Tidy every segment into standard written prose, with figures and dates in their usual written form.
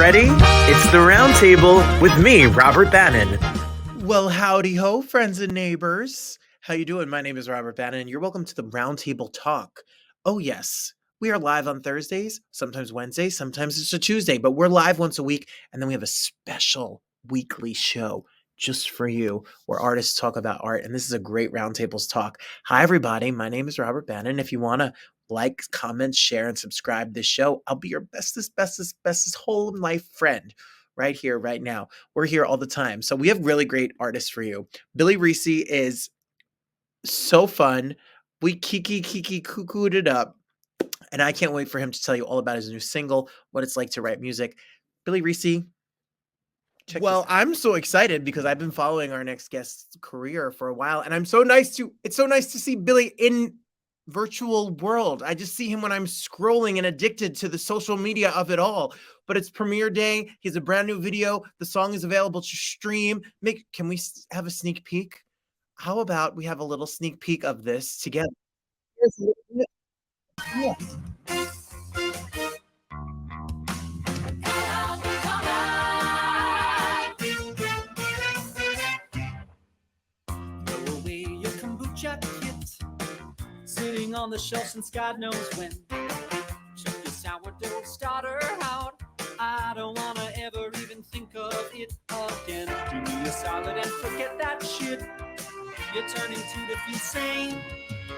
ready? It's the Roundtable with me, Robert Bannon. Well, howdy ho, friends and neighbors. How you doing? My name is Robert Bannon, and you're welcome to the Roundtable Talk. Oh yes, we are live on Thursdays, sometimes Wednesdays, sometimes it's a Tuesday, but we're live once a week, and then we have a special weekly show just for you, where artists talk about art, and this is a great Roundtables Talk. Hi, everybody. My name is Robert Bannon. If you want to like, comment, share, and subscribe this show, I'll be your bestest whole life friend right here, right now. We're here all the time. So we have really great artists for you. Billy Recce is so fun. We kiki cuckooed it up. And I can't wait for him to tell you all about his new single, what it's like to write music. Billy Recce. Well, I'm so excited because I've been following our next guest's career for a while. And it's so nice to see Billy in virtual world. I just see him when I'm scrolling and addicted to the social media of it all. But it's premiere day. He has a brand new video. The song is available to stream. Can we have a sneak peek? How about we have a little sneak peek of this together? Yes. Throw away your kombucha kit, sitting on the shelf since God knows when. Check your sourdough starter out. I don't wanna ever even think of it again. Do me a solid and forget that shit. You're turning to the feel sane.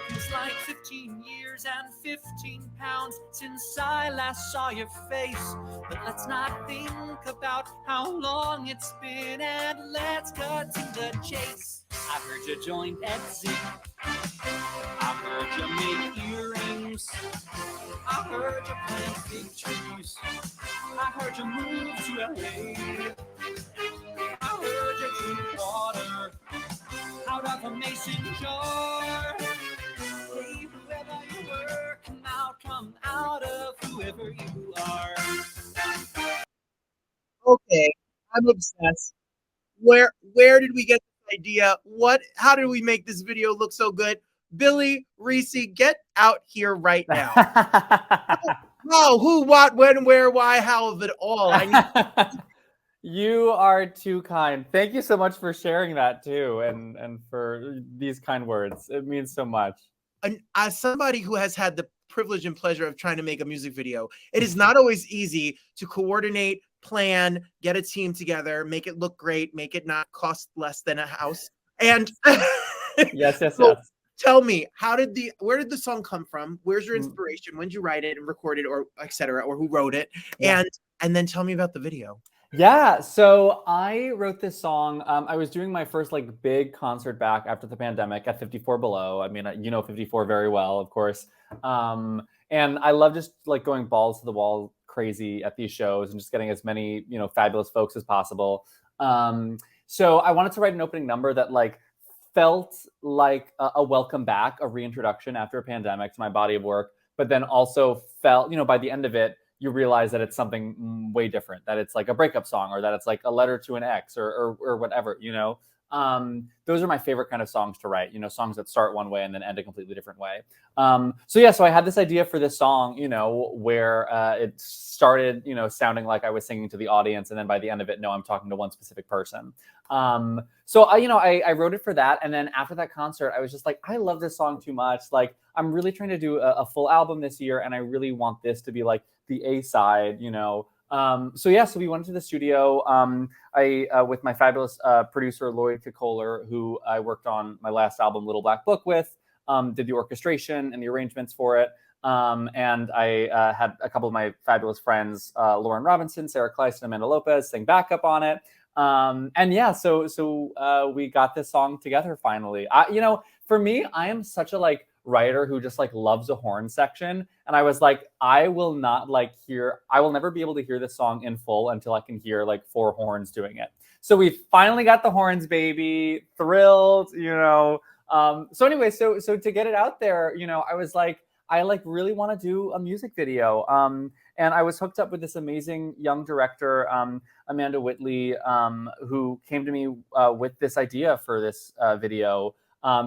Feels like 15 years and 15 pounds since I last saw your face. But let's not think about how long it's been, and let's cut to the chase. I heard you joined Etsy. I heard you make earrings. I heard you plant big trees. I heard you move to LA. I heard you drink water out of a mason jar. Hey, whoever you were, come out of whoever you are. Okay, I'm obsessed. Where did we get this idea? How did we make this video look so good? Billy Recce, get out here right now. No, who, what, when, where, why, how of it all. You are too kind. Thank you so much for sharing that too, and for these kind words. It means so much. And as somebody who has had the privilege and pleasure of trying to make a music video, it is not always easy to coordinate, plan, get a team together, make it look great, make it not cost less than a house. And yes. So, tell me, where did the song come from? Where's your inspiration? When did you write it and record it, or etc., or who wrote it? Yeah. And then tell me about the video. Yeah, so I wrote this song. I was doing my first big concert back after the pandemic at 54 Below. I mean, you know 54 very well, of course. And I love just going balls to the wall crazy at these shows and just getting as many fabulous folks as possible. So I wanted to write an opening number that felt like a welcome back, a reintroduction after a pandemic to my body of work, but then also felt, by the end of it, you realize that it's something way different, that it's like a breakup song, or that it's like a letter to an ex, or whatever, those are my favorite kind of songs to write, songs that start one way and then end a completely different way. So I had this idea for this song, where it started, sounding like I was singing to the audience. And then by the end of it, no, I'm talking to one specific person. So I wrote it for that. And then after that concert, I was just like, I love this song too much. I'm really trying to do a full album this year. And I really want this to be the A side, So we went to the studio. I with my fabulous producer, Lloyd Kohler, who I worked on my last album, Little Black Book, with, did the orchestration and the arrangements for it. And I had a couple of my fabulous friends, Lauren Robinson, Sarah Kleiss, and Amanda Lopez, sing backup on it. So we got this song together finally. For me, I am such a writer who just loves a horn section, and I was like, I will never be able to hear this song in full until I can hear 4 horns doing it. So we finally got the horns, baby. Thrilled, So anyway, so to get it out there, I was like, I really want to do a music video. And I was hooked up with this amazing young director, Amanda Whitley, who came to me with this idea for this video.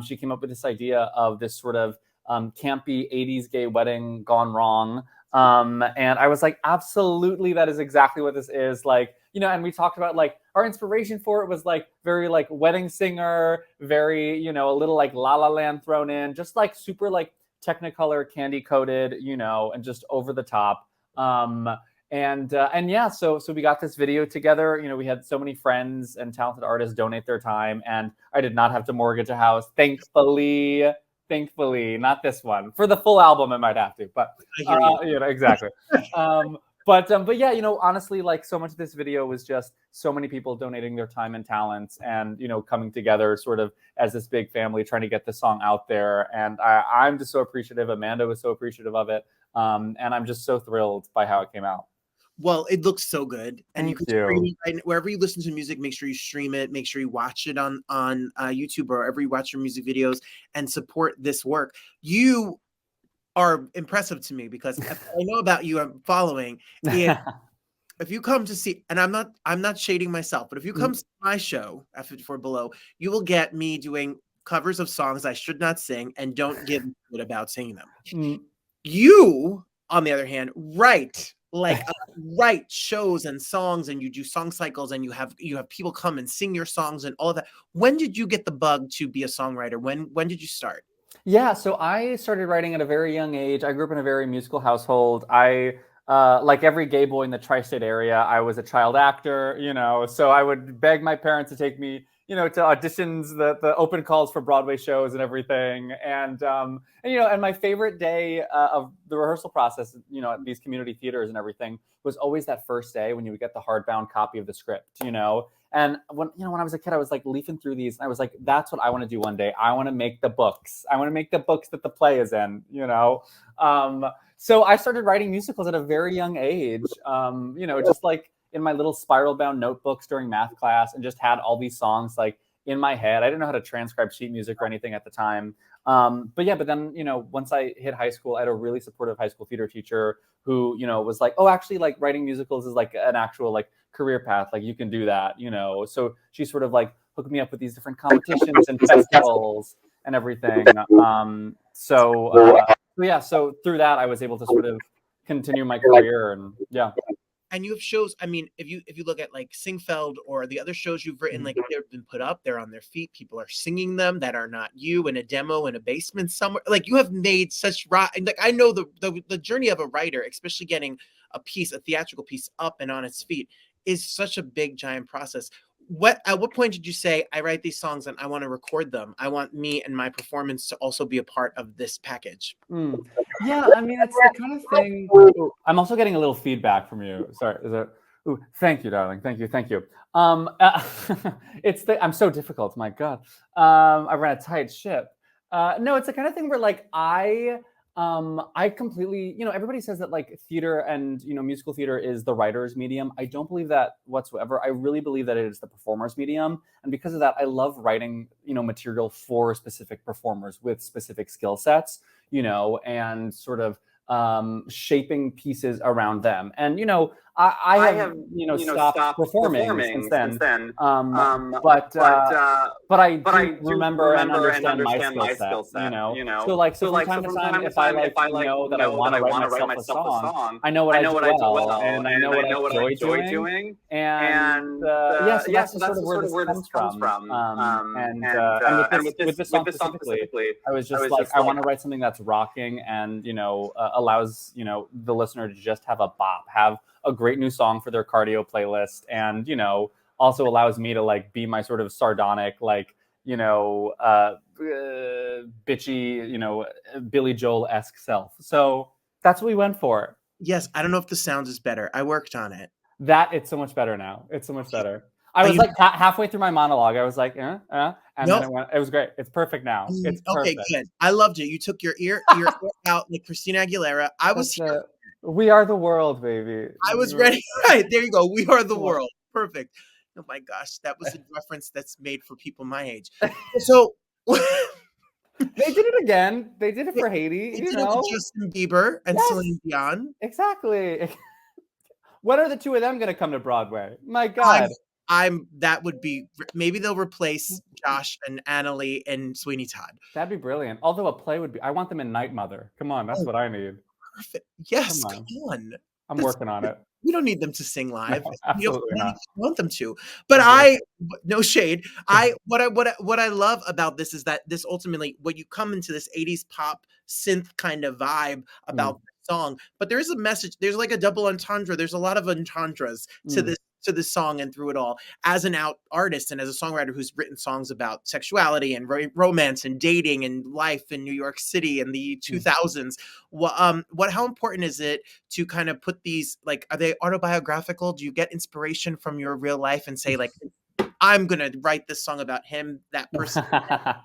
She came up with this idea of this sort of campy 80s gay wedding gone wrong, And I was like, absolutely, that is exactly what this is. Like, and we talked about like our inspiration for it was like very like Wedding Singer, very, a little like La La Land thrown in, just like super like Technicolor candy coated, and just over the top. And yeah, so we got this video together. We had so many friends and talented artists donate their time, and I did not have to mortgage a house, thankfully. Not this one. For the full album, I might have to, but I hear you. exactly. But yeah, honestly, like so much of this video was just so many people donating their time and talents, and coming together sort of as this big family trying to get the song out there. And I'm just so appreciative. Amanda was so appreciative of it, and I'm just so thrilled by how it came out. Well, it looks so good, and Thank you can stream it wherever you listen to music. Make sure you stream it. Make sure you watch it on YouTube or wherever you watch your music videos, and support this work. You are impressive to me because I know about you. I'm following. If you come to see, and I'm not shading myself, but if you come to my show at 54 Below, you will get me doing covers of songs I should not sing and don't give a shit about singing them. You, on the other hand, write shows and songs, and you do song cycles, and you have people come and sing your songs and all of that. When did you get the bug to be a songwriter? When did you start? Yeah, so I started writing at a very young age. I grew up in a very musical household. I like every gay boy in the tri-state area, I was a child actor, so I would beg my parents to take me, to auditions, the open calls for Broadway shows and everything. And my favorite day of the rehearsal process, at these community theaters and everything was always that first day when you would get the hardbound copy of the script, And when I was a kid, I was like leafing through these, and I was like, that's what I want to do one day. I want to make the books. I want to make the books that the play is in, So I started writing musicals at a very young age, just like in my little spiral bound notebooks during math class, and just had all these songs like in my head. I didn't know how to transcribe sheet music or anything at the time. But then, once I hit high school, I had a really supportive high school theater teacher who, was like, oh, actually, like writing musicals is like an actual like career path. Like you can do that, So she sort of like hooked me up with these different competitions and festivals and everything. So through that, I was able to sort of continue my career, and yeah. And you have shows. I mean, if you look at like Singfeld or the other shows you've written, like they've been put up, they're on their feet. People are singing them that are not you in a demo in a basement somewhere. Like you have made such like I know the journey of a writer, especially getting a theatrical piece up and on its feet, is such a big giant process. At what point did you say, I write these songs and I want to record them? I want me and my performance to also be a part of this package. Yeah, I mean, it's the kind of thing. I'm also getting a little feedback from you. Sorry, is it? Thank you, darling. Thank you. I'm so difficult. My God, I ran a tight ship. No, it's the kind of thing where like I completely, everybody says that like theater and, musical theater is the writer's medium. I don't believe that whatsoever. I really believe that it is the performer's medium. And because of that, I love writing, material for specific performers with specific skill sets, and sort of shaping pieces around them. And, I have stopped performing since then. But I do remember and understand my skill set, So from time to time, if I know that I want to write myself a song, I know what I do well, and I know what I enjoy doing. And so that's sort of where this comes from. And with this song specifically, I was just like, I want to write something that's rocking and, allows, the listener to just have a bop, have a great new song for their cardio playlist, and also allows me to like be my sort of sardonic, like bitchy, Billy Joel-esque self. So that's what we went for. Yes, I don't know if the sound is better. I worked on it. It's so much better now. It's so much better. I was like halfway through my monologue. I was like, and then it was great. It's perfect now. It's perfect. Okay, good. I loved it. You took your ear out like Christina Aguilera. I was here. We are the world, baby. I was ready. Right, there you go. We are the world. Perfect. Oh my gosh, that was a reference that's made for people my age. So they did it again. They did it for Haiti. They did it with Justin Bieber and Celine Dion. Exactly. When are the two of them going to come to Broadway? My God. That would be, maybe they'll replace Josh and Annalie and Sweeney Todd. That'd be brilliant. Although a play would be, I want them in Night Mother. Come on, that's what I need. perfect. Yes, Come come on. on. I'm That's working on it. We don't need them to sing live. No, We don't absolutely even not. want them to. But Exactly. no shade. What I love about this is that this ultimately, when you come into this 80s pop synth kind of vibe Mm, about the song, but there is a message. There's like a double entendre. There's a lot of entendres mm, to this song and through it all. As an out artist and as a songwriter who's written songs about sexuality and romance and dating and life in New York City in the mm. 2000s, how important is it to kind of put these, like, are they autobiographical? Do you get inspiration from your real life and say, like, I'm gonna write this song about him, that person there?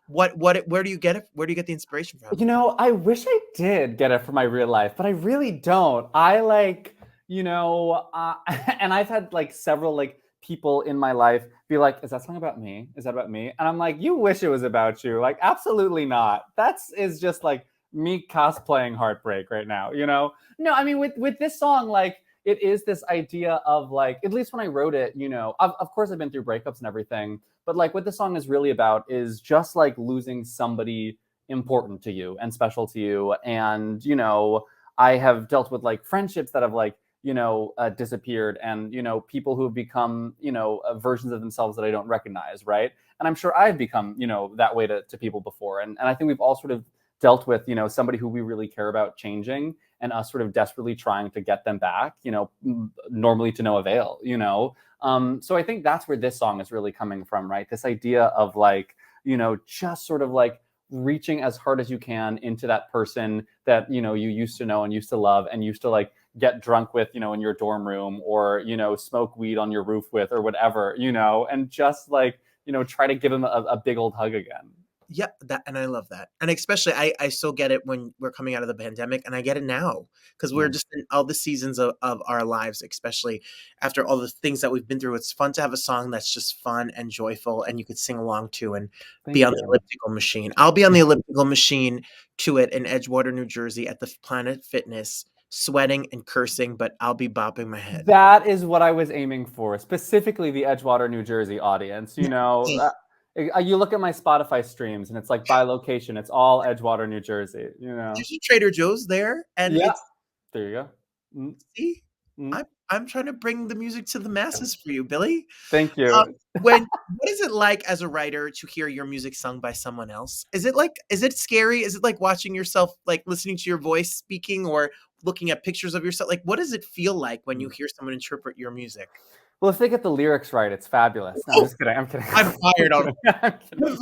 Where do you get it? Where do you get the inspiration from? You know, I wish I did get it from my real life, but I really don't. I like, and I've had like several like people in my life be like, "Is that song about me? Is that about me?" And I'm like, "You wish it was about you? Like, absolutely not. That's is just like me cosplaying heartbreak right now. You know? No, I mean with this song, like it is this idea of like, at least when I wrote it, of course I've been through breakups and everything, but like what the song is really about is just like losing somebody important to you and special to you. And I have dealt with like friendships that have like disappeared, and people who have become versions of themselves that I don't recognize, right? And I'm sure I've become that way to people before, and I think we've all sort of dealt with somebody who we really care about changing, and us sort of desperately trying to get them back, normally to no avail. So I think that's where this song is really coming from, right? This idea of like just sort of like reaching as hard as you can into that person that you used to know and used to love and used to like get drunk with in your dorm room, or smoke weed on your roof with, or whatever, and just like try to give them a big old hug again. Yeah, and I love that. And especially I still get it when we're coming out of the pandemic, and I get it now because we're Yeah. just in all the seasons of our lives, especially after all the things that we've been through. It's fun to have a song that's just fun and joyful and you could sing along to and be Thank on the you. elliptical machine. I'll be on the elliptical machine to it in Edgewater, New Jersey at the Planet Fitness, sweating and cursing, but I'll be bopping my head. That is what I was aiming for, specifically the Edgewater, New Jersey audience. You look at my Spotify streams, and it's like by location, it's all Edgewater, New Jersey. There's a Trader Joe's there, and Yeah, it's there you go. Mm, see, mm. I'm trying to bring the music to the masses for you, Billy. Thank Um, you. what is it like as a writer to hear your music sung by someone else? Is it scary? Is it like watching yourself, like listening to your voice speaking or looking at pictures of yourself? Like, what does it feel like when you hear someone interpret your music? Well, if they get the lyrics right, it's fabulous. No, I'm Oh, just kidding. I'm kidding. I'm I'm fired on. kidding. I'm kidding.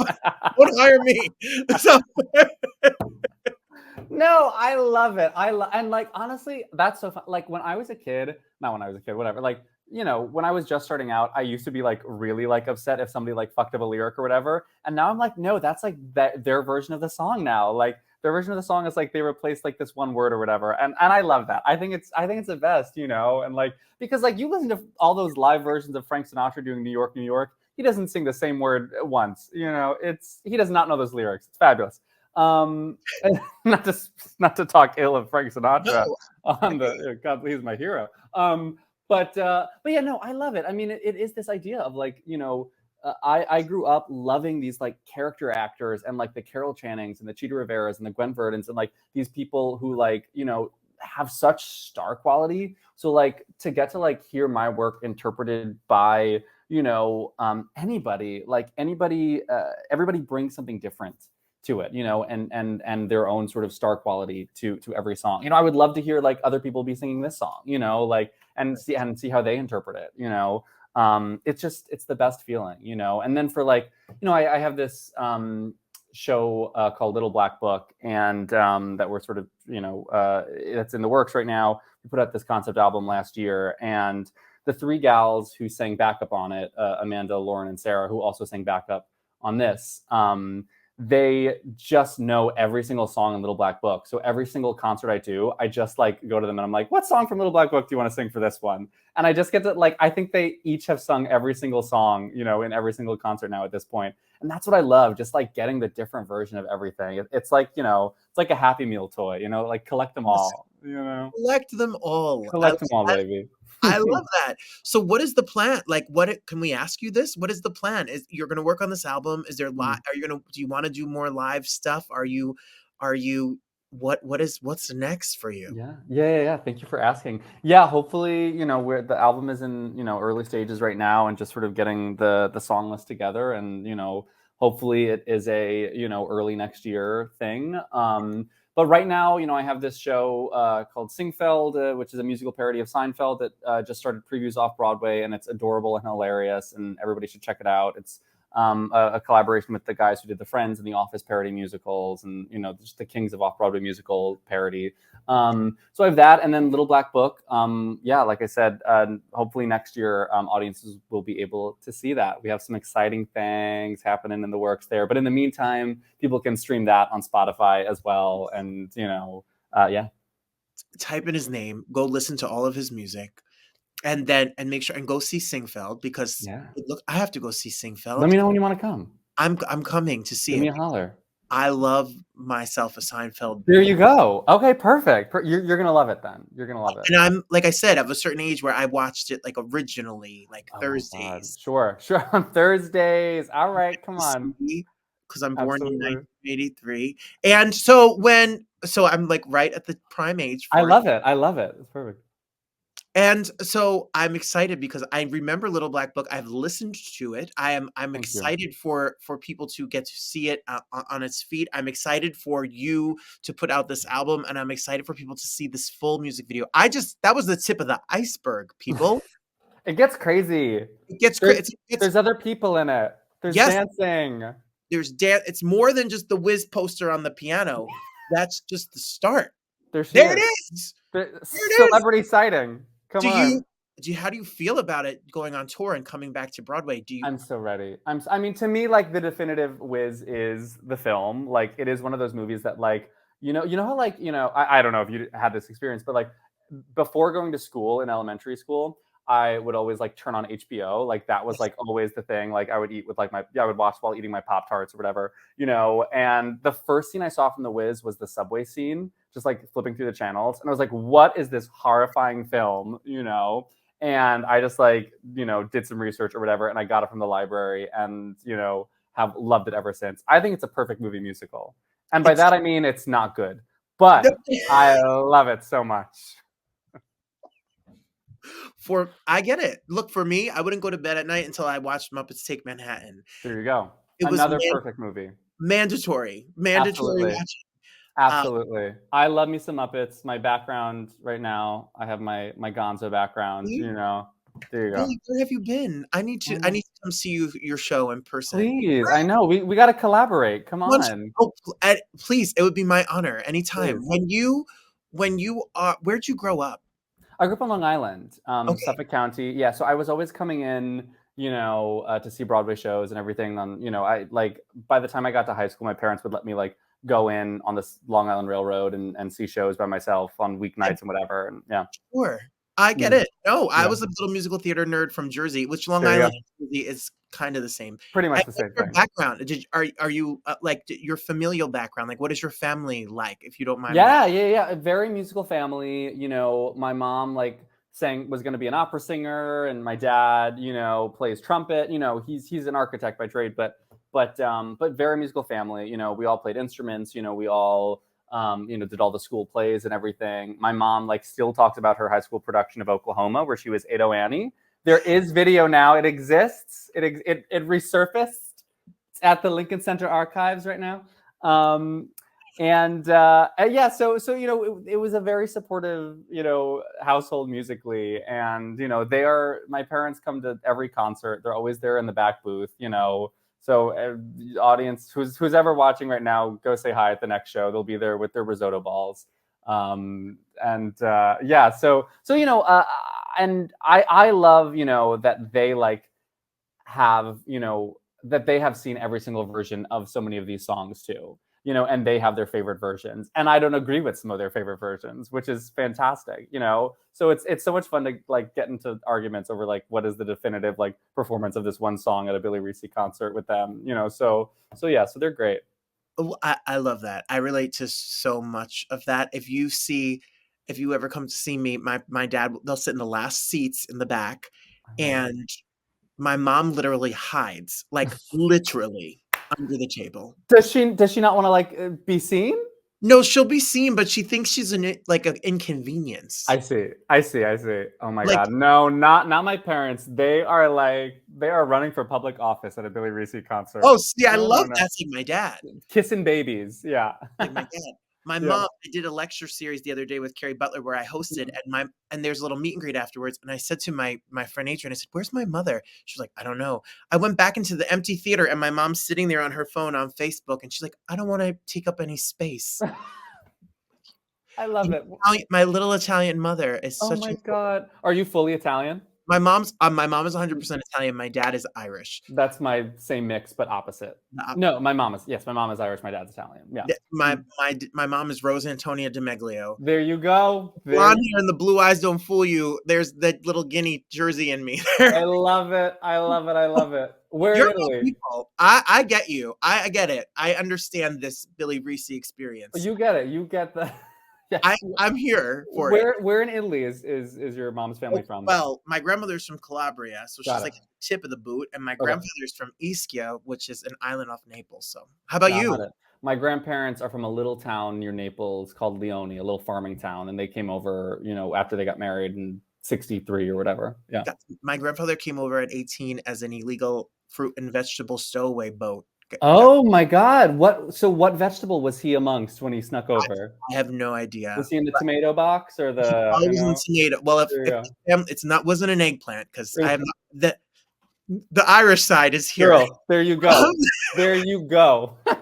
Don't hire me. So, No, I love it. And like honestly, that's so fun. Like when I was a kid, not when I was a kid, whatever. Like when I was just starting out, I used to be like really like upset if somebody like fucked up a lyric or whatever. And now I'm like, no, that's like their version of the song now. Like their version of the song is like they replaced like this one word or whatever. And I love that. I think it's the best, and like because like you listen to all those live versions of Frank Sinatra doing New York, New York. He doesn't sing the same word once. He does not know those lyrics. It's fabulous. Um, not to talk ill of Frank Sinatra no, on the God, he's my hero. But yeah, no, I love it. I mean, it is this idea of like I grew up loving these like character actors and like the Carol Channings and the Cheetah Riveras and the Gwen Verdons and like these people who like have such star quality. So like to get to like hear my work interpreted by anybody, everybody brings something different to it, and their own sort of star quality to every song. I would love to hear like other people be singing this song, like and see how they interpret it. It's the best feeling, And then for like, I have this show called Little Black Book, and that we're sort of, it's in the works right now. We put out this concept album last year, and the three gals who sang backup on it, Amanda, Lauren, and Sarah, who also sang backup on this, they just know every single song in Little Black Book. So every single concert I do, I just like go to them and I'm like, what song from Little Black Book do you want to sing for this one? And I just get to like, I think they each have sung every single song, in every single concert now at this point. And that's what I love, just like getting the different version of everything. It's like, it's like a Happy Meal toy, like collect them all, collect them all. collect them all, baby. I love that. So what is the plan? Like can we ask you this? What is the plan? Is you're going to work on this album? Is there do you want to do more live stuff? Are you what's next for you? Yeah. Thank you for asking. Yeah, hopefully, the album is in, early stages right now and just sort of getting the song list together, and, hopefully it is a, early next year thing. But right now, I have this show called Singfeld, which is a musical parody of Seinfeld that just started previews off Broadway, and it's adorable and hilarious, and everybody should check it out. It's a collaboration with the guys who did the Friends and the Office parody musicals, and just the kings of off-Broadway musical parody. So I have that, and then Little Black Book. Like I said, hopefully next year audiences will be able to see that. We have some exciting things happening in the works there, but in the meantime, people can stream that on Spotify as well, and Type in his name, go listen to all of his music, and make sure and go see Singfeld, because I have to go see Singfeld. Let me know when you want to come. I'm coming to see Give it. me a holler. I love myself a Seinfeld. There you go. Okay, perfect. You're gonna love it then. You're gonna love it. And I'm, like I said, of a certain age where I watched it like originally, like Thursdays. Sure. On Thursdays. All right, come on. Because I'm born in 1983, and so I'm like right at the prime age. I love it. It's perfect. And so I'm excited because I remember Little Black Book. I've listened to it. I'm excited for people to get to see it on its feet. I'm excited for you to put out this album, and I'm excited for people to see this full music video. That was the tip of the iceberg, people. It gets crazy. It gets crazy. There's other people in it. There's dancing. There's It's more than just the Wiz poster on the piano. That's just the start. There it is. Celebrity sighting. Come on. How do you feel about it going on tour and coming back to Broadway? I'm so ready. I mean, to me, like, the definitive Wiz is the film. Like, it is one of those movies that, like, how, like, I don't know if you had this experience, but like before going to school in elementary school, I would always like turn on HBO. Like, that was like always the thing. Like, I would eat with like I would watch while eating my Pop-Tarts or whatever, and the first scene I saw from the Wiz was the subway scene, just like flipping through the channels. And I was like, what is this horrifying film, And I just like, did some research or whatever, and I got it from the library, and, have loved it ever since. I think it's a perfect movie musical. And by that, I mean, it's not good, but I love it so much. I get it. Look, for me, I wouldn't go to bed at night until I watched Muppets Take Manhattan. There you go. It Another was perfect movie. Mandatory watching. Absolutely. I love me some Muppets. My background right now, I have my Gonzo background, There you go. Really? Where have you been? I need to come see your show in person. Please. I know. We got to collaborate. Come on. Please. It would be my honor anytime. Please. Where'd you grow up? I grew up on Long Island, Suffolk County. Yeah. So I was always coming in, to see Broadway shows and everything. I like, by the time I got to high school, my parents would let me like go in on this Long Island Railroad and see shows by myself on weeknights and whatever. And yeah. Sure. I get it. No, I was a little musical theater nerd from Jersey, which Long Island is kind of the same. Pretty much the same thing. Background. Are you like your familial background? Like, what is your family like, if you don't mind? Yeah. A very musical family. My mom was going to be an opera singer, and my dad, plays trumpet. He's an architect by trade, but very musical family. We all played instruments. We all did all the school plays and everything. My mom still talks about her high school production of Oklahoma, where she was Ado Annie. There is video now. It exists. It resurfaced. It's at the Lincoln Center archives right now. So it was a very supportive, household musically. And, my parents come to every concert. They're always there in the back booth, So the audience who's ever watching right now, go say hi at the next show. They'll be there with their risotto balls. And I love, that they have, that they have seen every single version of so many of these songs too, and they have their favorite versions. And I don't agree with some of their favorite versions, which is fantastic, So it's so much fun to get into arguments over what is the definitive performance of this one song at a Billy Recce concert with them, So they're great. I love that. I relate to so much of that. If you ever come to see me, my dad, they'll sit in the last seats in the back, and my mom literally hides, literally under the table. Does she not want to be seen? No, she'll be seen, but she thinks she's an inconvenience. I see. Oh my Like- God. No, not my parents. They are running for public office at a Billy Recce concert. Oh, see, I No, love no. that. Like my dad. Kissing babies. Yeah. Like my dad. My Yeah. mom, I did a lecture series the other day with Carrie Butler where I hosted, and there's a little meet and greet afterwards. And I said to my friend Adrian, I said, "Where's my mother?" She was like, "I don't know." I went back into the empty theater, and my mom's sitting there on her phone on Facebook, and she's like, "I don't want to take up any space." I love it. My little Italian mother is Oh such my a. God. Are you fully Italian? My mom is 100% Italian. My dad is Irish. That's my same mix, but opposite. No, my mom is Irish. My dad's Italian. Yeah. My mom is Rosa Antonia DiMeglio. There you go. Blonde hair and the blue eyes don't fool you. There's that little Guinea jersey in me. I love it. Where in Italy? People. I get you. I get it. I understand this Billy Recce experience. You get it. You get the. Yes. I'm here for it. Where in Italy is your mom's family from? Well, my grandmother's from Calabria, so she's like the tip of the boot, and my grandfather's from Ischia, which is an island off Naples. So, how about you? My grandparents are from a little town near Naples called Leone, a little farming town, and they came over, after they got married in '63 or whatever. Yeah. My grandfather came over at 18 as an illegal fruit and vegetable stowaway boat. Oh my God! What vegetable was he amongst when he snuck over? I have no idea. Was he in the tomato box or the? I was in tomato. Well, wasn't an eggplant because I have the Irish side is here. Girl, there you go. There you go. God.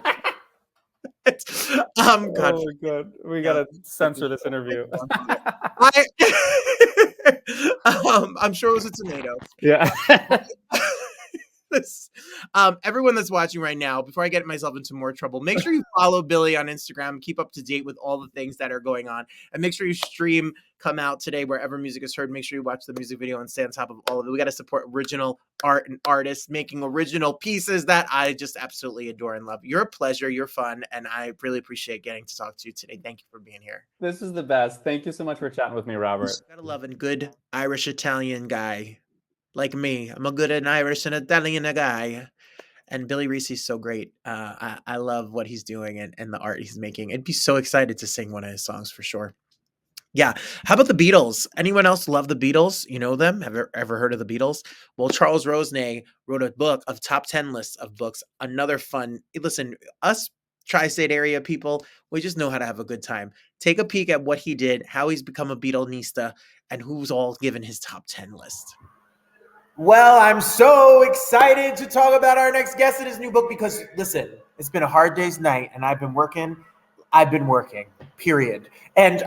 Oh my God, we gotta censor this interview. I'm sure it was a tomato. Yeah. Everyone that's watching right now, before I get myself into more trouble, make sure you follow Billy on Instagram, keep up to date with all the things that are going on, and make sure you stream Come Out Today wherever music is heard. Make sure you watch the music video and stay on top of all of it. We got to support original art and artists making original pieces that I just absolutely adore and love. You're a pleasure, you're fun, and I really appreciate getting to talk to you today. Thank you for being here. This is the best. Thank you so much for chatting with me, Robert. Gotta love a good Irish Italian guy. Like me, I'm a good an Irish and Italian guy. And Billy Recce's so great. I love what he's doing and the art he's making. I'd be so excited to sing one of his songs for sure. Yeah. How about the Beatles? Anyone else love the Beatles? You know them? Have you ever heard of the Beatles? Well, Charles Rosenay wrote a book of top 10 lists of books. Another fun. Listen, us tri-state area people, we just know how to have a good time. Take a peek at what he did, how he's become a Beatlenista, and who's all given his top 10 list. Well, I'm so excited to talk about our next guest in his new book because, listen, it's been a hard day's night and I've been working, period. And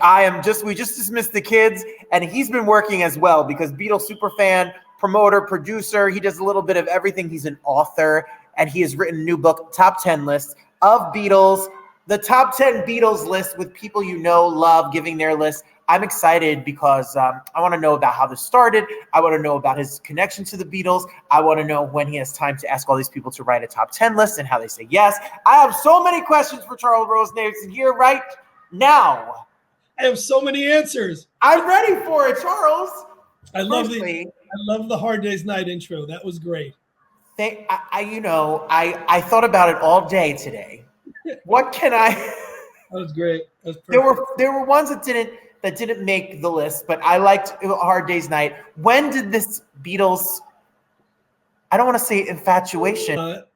we just dismissed the kids and he's been working as well because Beatles superfan, promoter, producer, he does a little bit of everything. He's an author and he has written a new book, Top 10 Lists of Beatles, the top 10 Beatles list with people you know, love, giving their list. I'm excited because I want to know about how this started. I want to know about his connection to the Beatles. I want to know when he has time to ask all these people to write a top 10 list and how they say yes. I have so many questions for Charles Rosenay here right now. I have so many answers. I'm ready for it, Charles. I love the Hard Day's Night intro. That was great. I thought about it all day today. What can I? That was great. That was perfect. There were ones that didn't make the list, but I liked A Hard Day's Night. When did this Beatles, I don't want to say infatuation. One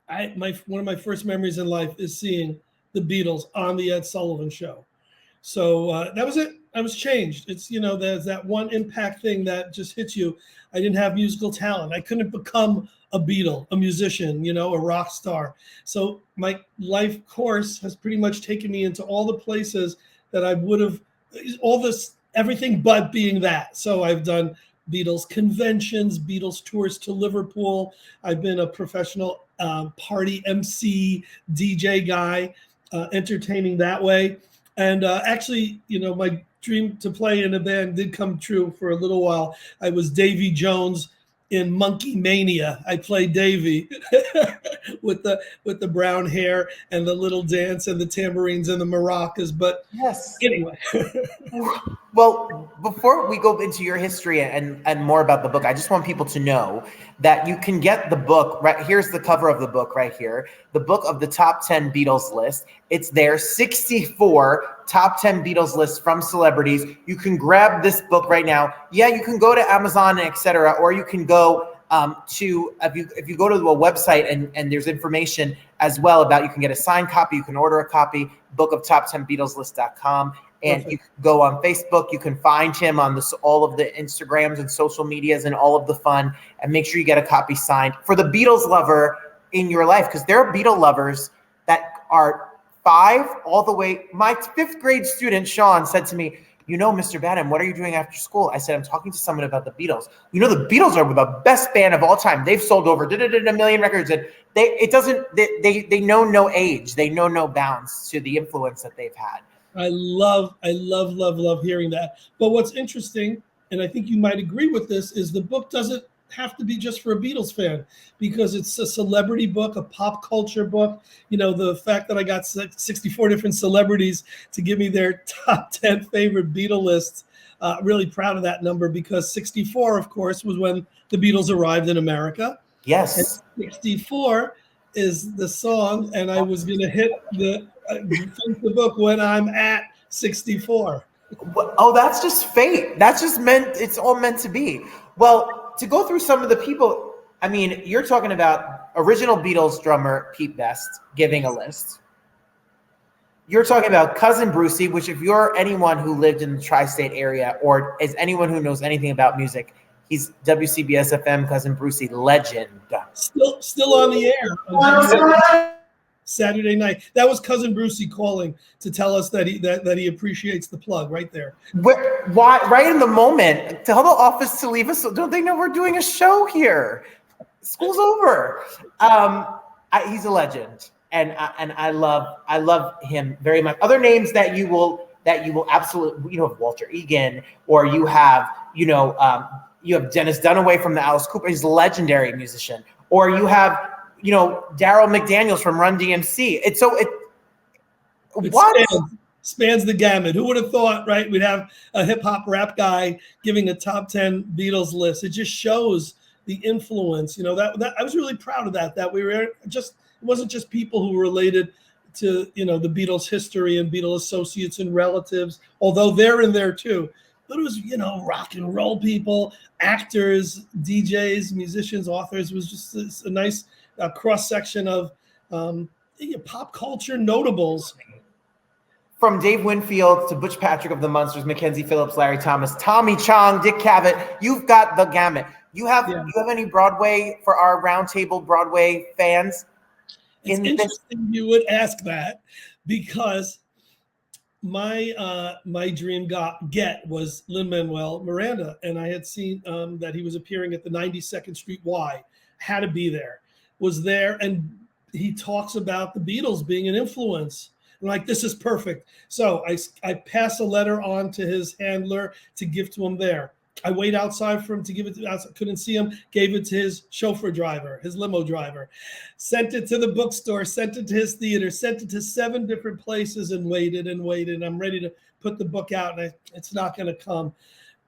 of my first memories in life is seeing the Beatles on the Ed Sullivan Show. So that was it. I was changed. It's, there's that one impact thing that just hits you. I didn't have musical talent. I couldn't become a Beatle, a musician, a rock star. So my life course has pretty much taken me into all the places that I would have, everything but being that. So I've done Beatles conventions, Beatles tours to Liverpool. I've been a professional party MC, DJ guy, entertaining that way. And actually, my dream to play in a band did come true for a little while. I was Davy Jones in Monkey Mania. I played Davy with the brown hair and the little dance and the tambourines and the maracas. But yes, anyway. Well, before we go into your history and more about the book, I just want people to know that you can get the book. Right here's the cover of the book right here. The book of the top 10 Beatles list. It's there, 64 top 10 Beatles lists from celebrities. You can grab this book right now. Yeah, you can go to Amazon, etc., or you can go to if you go to the website and there's information as well about you can get a signed copy. You can order a copy. Book of top 10 BeatlesList.com. And you can go on Facebook. You can find him on all of the Instagrams and social medias and all of the fun. And make sure you get a copy signed for the Beatles lover in your life, because there are Beatle lovers that are 5 all the way. My 5th grade student, Sean, said to me, Mr. Bannon, what are you doing after school? I said, I'm talking to someone about the Beatles. The Beatles are the best band of all time. They've sold over a million records. And they know no age. They know no bounds to the influence that they've had. I love hearing that. But what's interesting, and I think you might agree with this, is the book doesn't have to be just for a Beatles fan, because it's a celebrity book, a pop culture book. The fact that I got 64 different celebrities to give me their top 10 favorite Beatle lists, really proud of that number, because 64, of course, was when the Beatles arrived in America. Yes. And 64 is the song, and I was going to hit the book when I'm at 64. Oh, that's just fate. That's just it's all meant to be. Well, to go through some of the people, I mean, you're talking about original Beatles drummer Pete Best giving a list. You're talking about Cousin Brucey, which if you're anyone who lived in the tri-state area or is anyone who knows anything about music, he's WCBS FM Cousin Brucey legend. Still on the air. Saturday night. That was Cousin Brucey calling to tell us that he appreciates the plug right there. Why? Right in the moment. Tell the office to leave us. Don't they know we're doing a show here? School's over. He's a legend, and I love him very much. Other names that you will absolutely, have Walter Egan, or you have Dennis Dunaway from the Alice Cooper. He's a legendary musician, or you have Daryl McDaniels from Run DMC. It spans the gamut. Who would have thought, right? We'd have a hip hop rap guy giving a top 10 Beatles list. It just shows the influence. That I was really proud of that. That we were it wasn't just people who were related to the Beatles history and Beatles associates and relatives, although they're in there too. But it was rock and roll people, actors, DJs, musicians, authors. It was just a nice cross section of pop culture notables. From Dave Winfield to Butch Patrick of the Munsters, Mackenzie Phillips, Larry Thomas, Tommy Chong, Dick Cavett. You've got the gamut. You have any Broadway for our Roundtable Broadway fans? It's interesting you would ask that, because my dream get was Lin-Manuel Miranda, and I had seen that he was appearing at the 92nd Street Y. Had to be there. Was there, and he talks about the Beatles being an influence. I'm like, this is perfect. So I pass a letter on to his handler to give to him there. I wait outside for him to give it to, couldn't see him, gave it to his chauffeur driver, his limo driver, sent it to the bookstore, sent it to his theater, sent it to 7 different places, and waited. I'm ready to put the book out, and it's not going to come.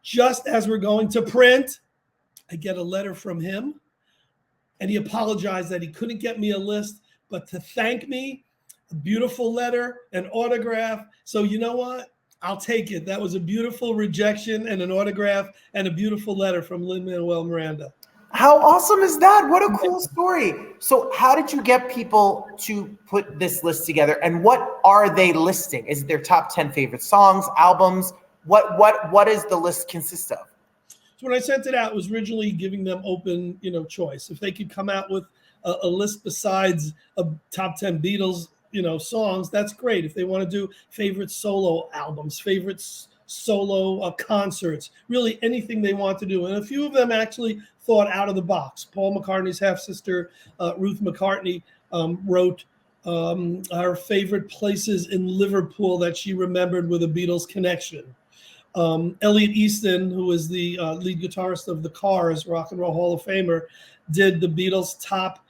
Just as we're going to print, I get a letter from him, and he apologized that he couldn't get me a list, but to thank me, a beautiful letter, an autograph. So you know what? I'll take it. That was a beautiful rejection and an autograph and a beautiful letter from Lin-Manuel Miranda. How awesome is that? What a cool story. So how did you get people to put this list together, and what are they listing? Is it their top 10 favorite songs, albums? What does the list consist of? So when I sent it out, it was originally giving them open, choice. If they could come out with a list besides a top 10 Beatles, songs, that's great. If they want to do favorite solo albums, favorite solo concerts, really anything they want to do. And a few of them actually thought out of the box. Paul McCartney's half-sister, Ruth McCartney, wrote her favorite places in Liverpool that she remembered with a Beatles connection. Elliot Easton, who is the lead guitarist of the Cars, Rock and Roll Hall of Famer, did the Beatles' top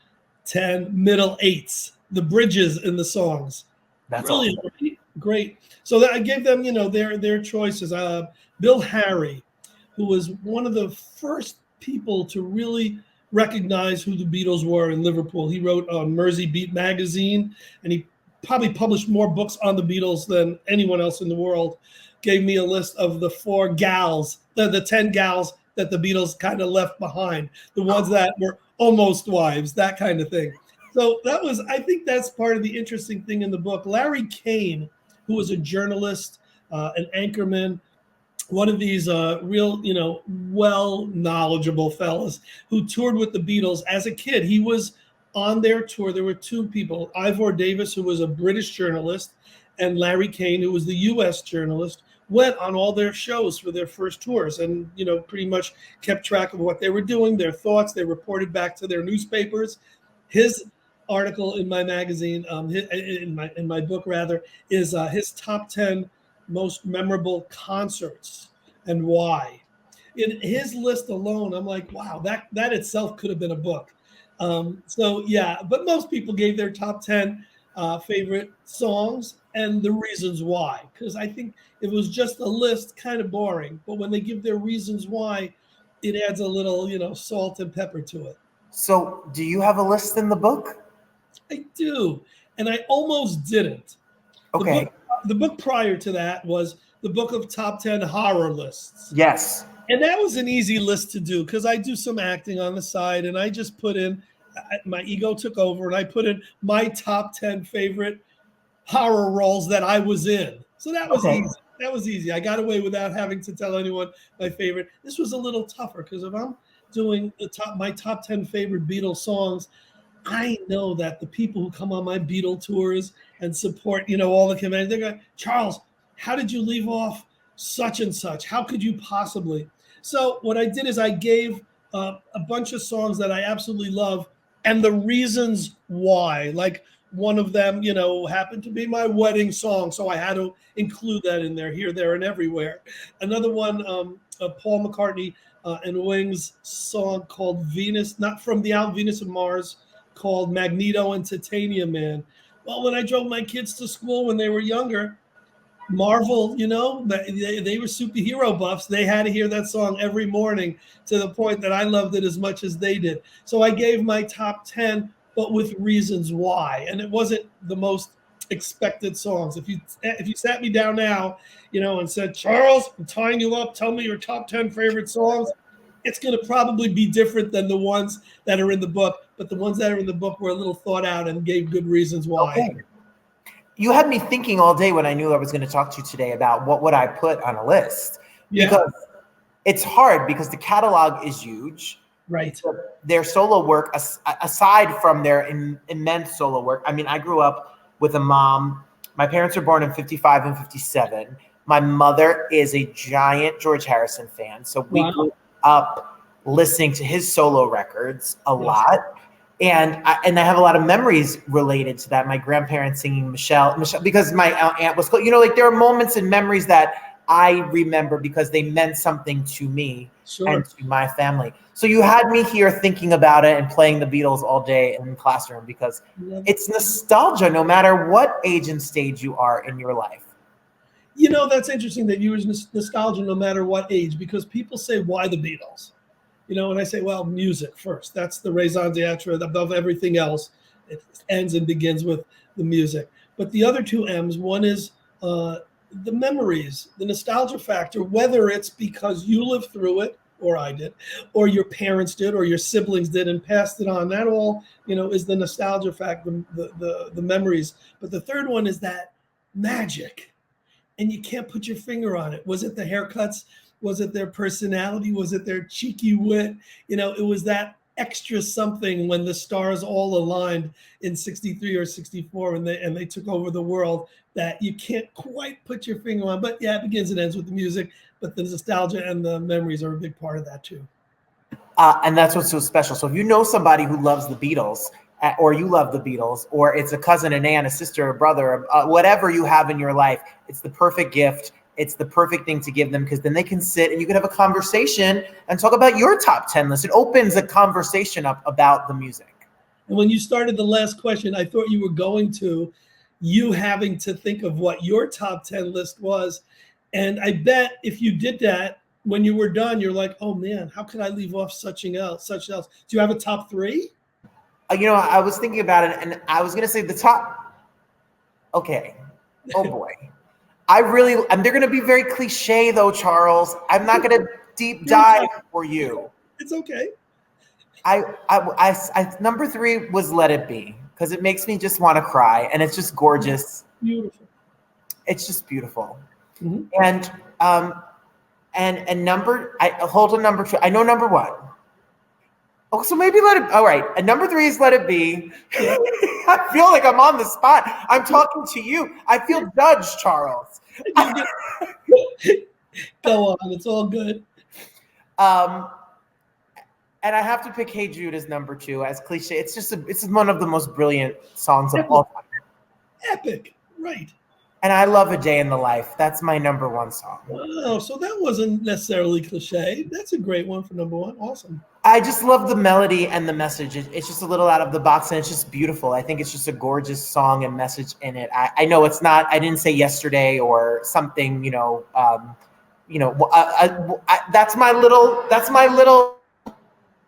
10 middle eights, the bridges in the songs. That's brilliant, awesome. Great. So that I gave them, their choices. Bill Harry, who was one of the first people to really recognize who the Beatles were in Liverpool. He wrote Mersey Beat magazine, and he probably published more books on the Beatles than anyone else in the world. Gave me a list of the 4 gals, the 10 gals that the Beatles kind of left behind, the ones that were almost wives, that kind of thing. So I think that's part of the interesting thing in the book. Larry Kane, who was a journalist, an anchorman, one of these real, well knowledgeable fellas who toured with the Beatles as a kid. He was on their tour. There were 2 people, Ivor Davis, who was a British journalist, and Larry Kane, who was the US journalist, went on all their shows for their first tours and, pretty much kept track of what they were doing, their thoughts. They reported back to their newspapers. His article in my magazine, in my book rather, is his top 10 most memorable concerts and why. In his list alone, I'm like, wow, that itself could have been a book. But most people gave their top 10 favorite songs and the reasons why, because I think if it was just a list, kind of boring. But when they give their reasons why, it adds a little, salt and pepper to it. So do you have a list in the book? I do, and I almost didn't. Okay. The book prior to that was the book of top 10 horror lists. Yes. And that was an easy list to do because I do some acting on the side, and I just put in, my ego took over, and I put in my top 10 favorite horror roles that I was in. So that was easy. That was easy. I got away without having to tell anyone my favorite. This was a little tougher because if I'm doing my top 10 favorite Beatles songs, I know that the people who come on my Beatle tours and support, all the commands, they're going, Charles, how did you leave off such and such? How could you possibly? So what I did is I gave a bunch of songs that I absolutely love and the reasons why. Like one of them, happened to be my wedding song, so I had to include that in there, here, there, and everywhere. Another one, Paul McCartney and Wings song called Venus, not from the album Venus and Mars, called Magneto and Titanium Man. Well, when I drove my kids to school when they were younger, Marvel, they were superhero buffs. They had to hear that song every morning to the point that I loved it as much as they did. So I gave my top 10, but with reasons why. And it wasn't the most expected songs. If you sat me down now, and said, Charles, I'm tying you up, tell me your top 10 favorite songs, it's going to probably be different than the ones that are in the book. But the ones that are in the book were a little thought out and gave good reasons why. Okay. You had me thinking all day when I knew I was going to talk to you today about what would I put on a list. Yeah. Because it's hard because the catalog is huge. Right. Their solo work, aside from their immense solo work, I mean, I grew up with a mom. My parents were born in 55 and 57. My mother is a giant George Harrison fan. So we grew up listening to his solo records a lot. And I have a lot of memories related to that. My grandparents singing Michelle, because my aunt was close. There are moments and memories that I remember because they meant something to me and to my family. So you had me here thinking about it and playing the Beatles all day in the classroom because it's nostalgia no matter what age and stage you are in your life. That's interesting that you use nostalgia no matter what age, because people say, why the Beatles? And I say, well, music first. That's the raison d'etre above everything else. It ends and begins with the music. But the other two M's, one is the memories, the nostalgia factor, whether it's because you lived through it, or I did, or your parents did, or your siblings did and passed it on. That all, is the nostalgia factor, the memories. But the third one is that magic. And you can't put your finger on it. Was it the haircuts? Was it their personality? Was it their cheeky wit? It was that extra something when the stars all aligned in 63 or 64 and they took over the world that you can't quite put your finger on. But yeah, it begins and ends with the music, but the nostalgia and the memories are a big part of that too. And that's what's so special. So if you know somebody who loves the Beatles, or you love the Beatles, or it's a cousin, an aunt, a sister, a brother, whatever you have in your life, it's the perfect gift. It's the perfect thing to give them because then they can sit and you can have a conversation and talk about your top 10 list. It opens a conversation up about the music. And when you started the last question, I thought you were going to, you having to think of what your top 10 list was. And I bet if you did that, when you were done, you're like, oh man, how could I leave off such else? Do you have a top 3? I was thinking about it, and I was gonna say the top. Okay. Oh boy. They're gonna be very cliche though, Charles. I'm not gonna deep dive for you. It's okay. I number 3 was Let It Be, because it makes me just want to cry, and it's just gorgeous. Beautiful. It's just beautiful. Mm-hmm. And number, I hold on number 2. I know number 1. Oh, so maybe Let It. All right, and number 3 is Let It Be. Yeah. I feel like I'm on the spot. I'm talking to you. I feel judged, Charles. Go on, it's all good. And I have to pick Hey Jude as number 2, as cliche. It's one of the most brilliant songs of all time. Epic, right. And I love A Day in the Life. That's my number 1 song. Wow, so that wasn't necessarily cliche. That's a great one for number 1. Awesome. I just love the melody and the message. It's just a little out of the box, and it's just beautiful. I think it's just a gorgeous song and message in it. I know it's not. I didn't say Yesterday or something. That's my little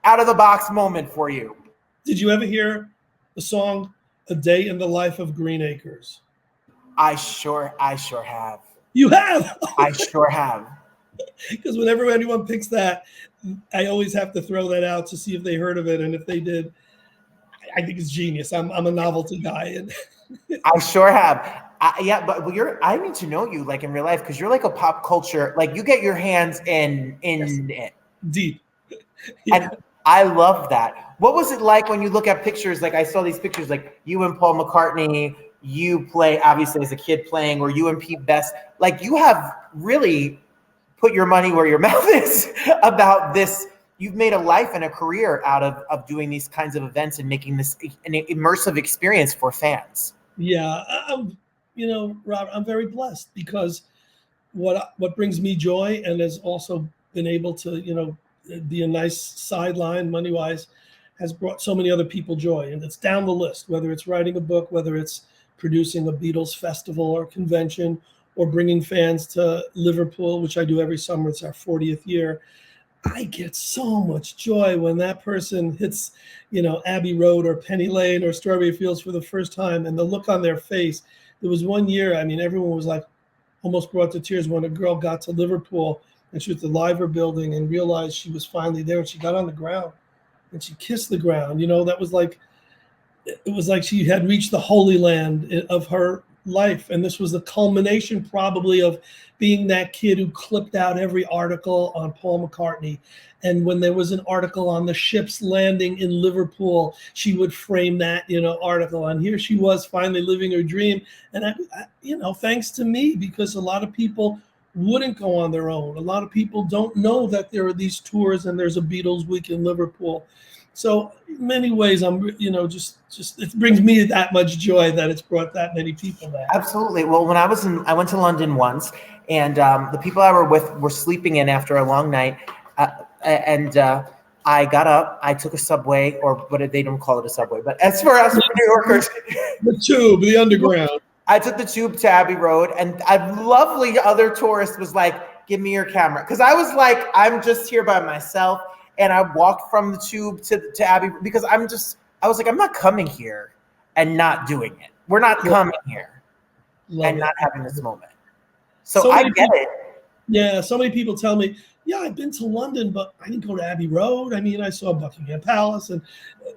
out of the box moment for you. Did you ever hear the song "A Day in the Life of Green Acres"? I sure have. You have? I sure have. Because whenever anyone picks that, I always have to throw that out to see if they heard of it, and if they did, I think it's genius. I'm a novelty guy, and I sure have. I need to know you like in real life, because you're like a pop culture. Like you get your hands in it deep. Yeah. And I love that. What was it like when you look at pictures? Like I saw these pictures, like you and Paul McCartney. You play obviously as a kid playing, or you and Pete Best. Like you have really put your money where your mouth is about this. You've made a life and a career out of doing these kinds of events and making this an immersive experience for fans. Yeah, Rob, I'm very blessed, because what brings me joy and has also been able to, be a nice sideline money-wise, has brought so many other people joy. And it's down the list, whether it's writing a book, whether it's producing a Beatles festival or convention, or bringing fans to Liverpool, which I do every summer. It's our 40th year. I get so much joy when that person hits, Abbey Road or Penny Lane or Strawberry Fields for the first time, and the look on their face. There was one year, everyone was like almost brought to tears when a girl got to Liverpool and she was at the Liver building and realized she was finally there, and she got on the ground and she kissed the ground. That was like, it was like she had reached the Holy Land of her life. And this was the culmination probably of being that kid who clipped out every article on Paul McCartney. And when there was an article on the ships landing in Liverpool, she would frame that, article. And here she was finally living her dream. And, thanks to me, because a lot of people wouldn't go on their own. A lot of people don't know that there are these tours and there's a Beatles week in Liverpool. So in many ways, I'm, just it brings me that much joy that it's brought that many people back. Absolutely. Well, when I went to London once, and the people I were with were sleeping in after a long night, and I got up, I took a subway, or they don't call it a subway, but as for us New Yorkers, the tube, the underground. I took the tube to Abbey Road, and a lovely other tourist was like, "Give me your camera," because I was like, I'm just here by myself. And I walked from the tube to Abbey, because I was like, I'm not coming here and not doing it. We're not coming here and not having this moment. So I get it. Yeah, so many people tell me, yeah, I've been to London, but I didn't go to Abbey Road. I saw Buckingham Palace and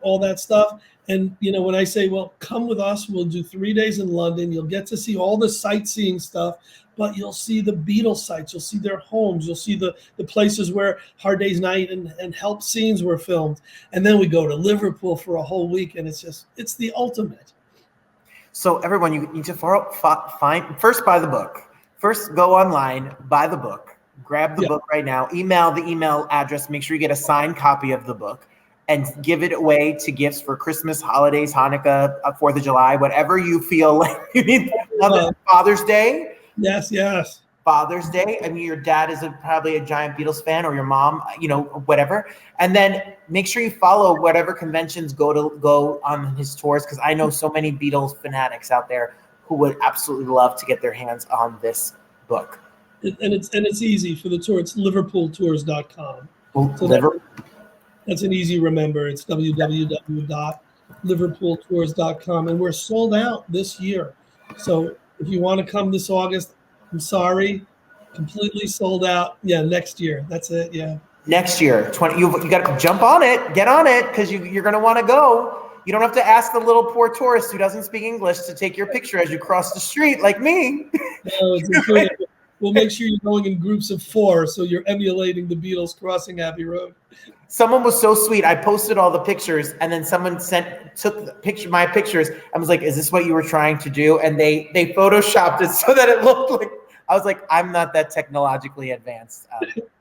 all that stuff. And, when I say, well, come with us, we'll do 3 days in London. You'll get to see all the sightseeing stuff, but you'll see the Beatles sites. You'll see their homes. You'll see the places where Hard Day's Night and Help scenes were filmed. And then we go to Liverpool for a whole week, and it's the ultimate. So everyone, you need to first buy the book. First go online, buy the book, grab the book right now, email the email address, make sure you get a signed copy of the book, and give it away to gifts for Christmas, holidays, Hanukkah, 4th of July, whatever you feel like you need. Father's Day. Yes. Father's Day. Your dad is probably a giant Beatles fan, or your mom, whatever. And then make sure you follow whatever conventions go on his tours, because I know so many Beatles fanatics out there who would absolutely love to get their hands on this book. And it's easy for the tour. It's liverpooltours.com. So that's an easy remember. It's www.liverpooltours.com, and we're sold out this year. So if you want to come this August, I'm sorry, completely sold out. Yeah, next year. That's it. Yeah. Next year, you got to jump on it, get on it, because you're going to want to go. You don't have to ask the little poor tourist who doesn't speak English to take your picture as you cross the street, like me. No, it's included. We'll make sure you're going in groups of 4, so you're emulating the Beatles crossing Abbey Road. Someone was so sweet. I posted all the pictures, and then someone took my pictures. I was like, "Is this what you were trying to do?" And they photoshopped it so that it looked like. I was like, "I'm not that technologically advanced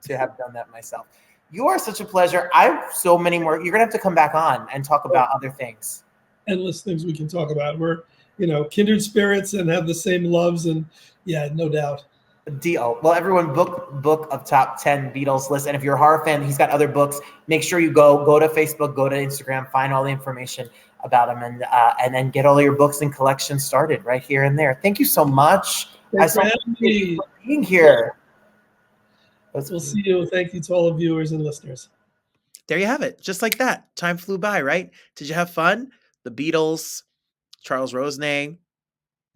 to have done that myself." You are such a pleasure. I have so many more. You're gonna have to come back on and talk about other things. Endless things we can talk about. We're, kindred spirits and have the same loves, and yeah, no doubt. Deal. Well, everyone, book of top 10 Beatles list. And if you're a horror fan, he's got other books. Make sure you go to Facebook, go to Instagram, find all the information about him, and then get all your books and collections started right here and there. Thank you so much. Thanks for having me. Being here. We'll see you. Thank you to all the viewers and listeners. There you have it. Just like that. Time flew by, right? Did you have fun? The Beatles, Charles Rosenay,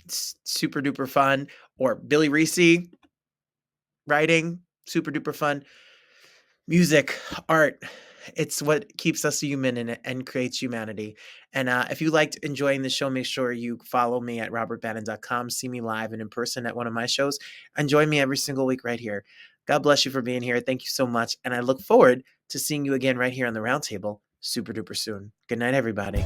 super duper fun. Or Billy Recce writing, super duper fun. Music, art, it's what keeps us human and creates humanity. And if you liked enjoying the show, make sure you follow me at robertbannon.com, see me live and in person at one of my shows, and join me every single week right here. God bless you for being here. Thank you so much. And I look forward to seeing you again right here on the Roundtable super duper soon. Good night, everybody.